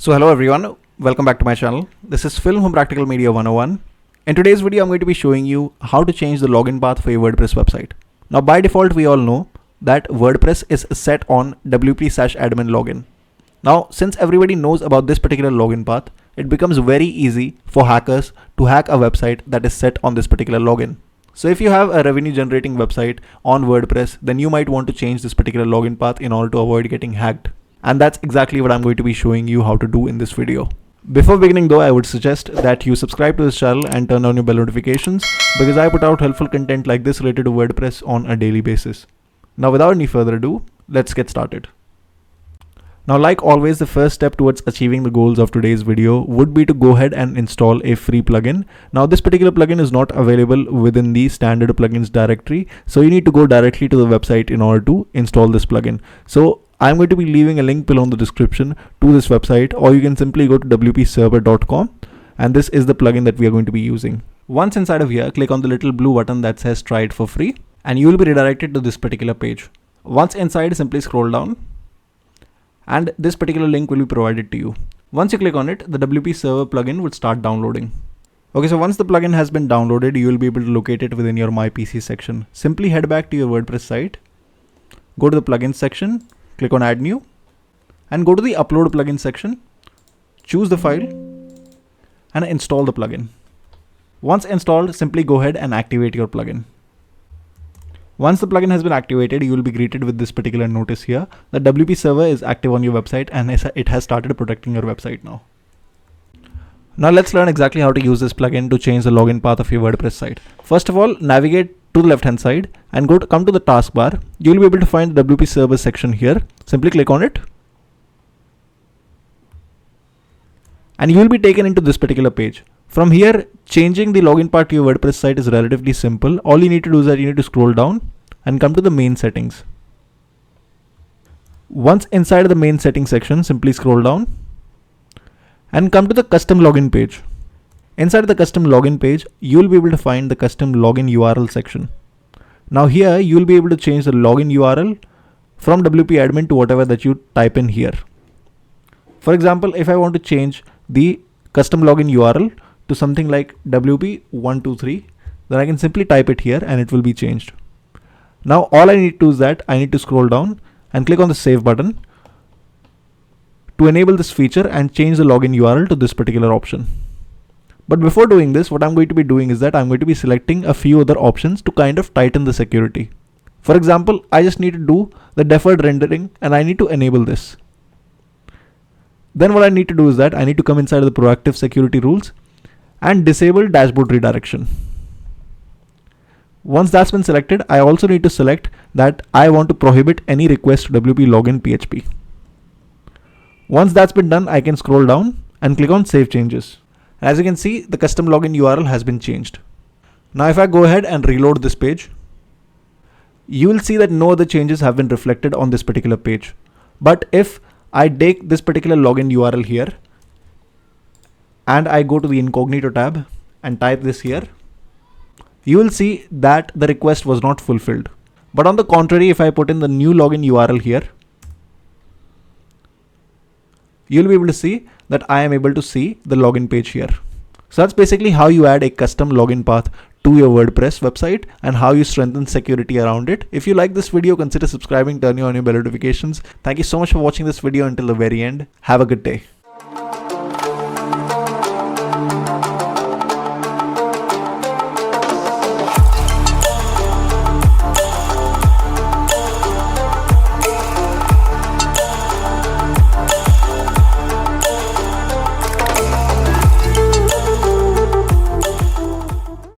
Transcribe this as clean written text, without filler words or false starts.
So hello everyone, welcome back to my channel. This is Film from Practical Media 101. In today's video, I'm going to be showing you how to change the login path for your WordPress website. Now by default, we all know that WordPress is set on WP/admin login. Now, since everybody knows about this particular login path, it becomes very easy for hackers to hack a website that is set on this particular login. So if you have a revenue generating website on WordPress, then you might want to change this particular login path in order to avoid getting hacked. And that's exactly what I'm going to be showing you how to do in this video. Before beginning though, I would suggest that you subscribe to this channel and turn on your bell notifications because I put out helpful content like this related to WordPress on a daily basis. Now without any further ado, let's get started. Now like always, the first step towards achieving the goals of today's video would be to go ahead and install a free plugin. Now this particular plugin is not available within the standard plugins directory, so you need to go directly to the website in order to install this plugin. So I'm going to be leaving a link below in the description to this website, or you can simply go to wpcerber.com, and this is the plugin that we are going to be using. Once inside of here, click on the little blue button that says try it for free, and you will be redirected to this particular page. Once inside, simply scroll down, and this particular link will be provided to you. Once you click on it, the WP Cerber plugin will start downloading. Okay, so once the plugin has been downloaded, you will be able to locate it within your My PC section. Simply head back to your WordPress site, go to the plugins section, click on add new, and go to the upload plugin section, choose the file and install the plugin. Once installed, simply go ahead and activate your plugin. Once the plugin has been activated, you will be greeted with this particular notice here that WP Cerber is active on your website and it has started protecting your website now. Now let's learn exactly how to use this plugin to change the login path of your WordPress site. First of all, navigate to the left hand side and come to the taskbar. You will be able to find the WP Cerber section here. Simply click on it and you will be taken into this particular page. From here, changing the login path to your WordPress site is relatively simple. All you need to do is that you need to scroll down and come to the main settings. Once inside the main settings section, simply scroll down and come to the custom login page. Inside the custom login page, you will be able to find the custom login URL section. Now here, you will be able to change the login URL from WP admin to whatever that you type in here. For example, if I want to change the custom login URL to something like WP123, then I can simply type it here and it will be changed. Now all I need to do is that I need to scroll down and click on the save button to enable this feature and change the login URL to this particular option. But before doing this, what I'm going to be doing is that I'm going to be selecting a few other options to kind of tighten the security. For example, I just need to do the deferred rendering and I need to enable this. Then what I need to do is that I need to come inside the proactive security rules and disable dashboard redirection. Once that's been selected, I also need to select that I want to prohibit any request to WP login PHP. Once that's been done, I can scroll down and click on save changes. As you can see, the custom login URL has been changed. Now if I go ahead and reload this page, you will see that no other changes have been reflected on this particular page. But if I take this particular login URL here and I go to the incognito tab and type this here, you will see that the request was not fulfilled. But on the contrary, if I put in the new login URL here, you'll be able to see that I am able to see the login page here. So that's basically how you add a custom login path to your WordPress website and how you strengthen security around it. If you like this video, consider subscribing, turning on your bell notifications. Thank you so much for watching this video until the very end. Have a good day.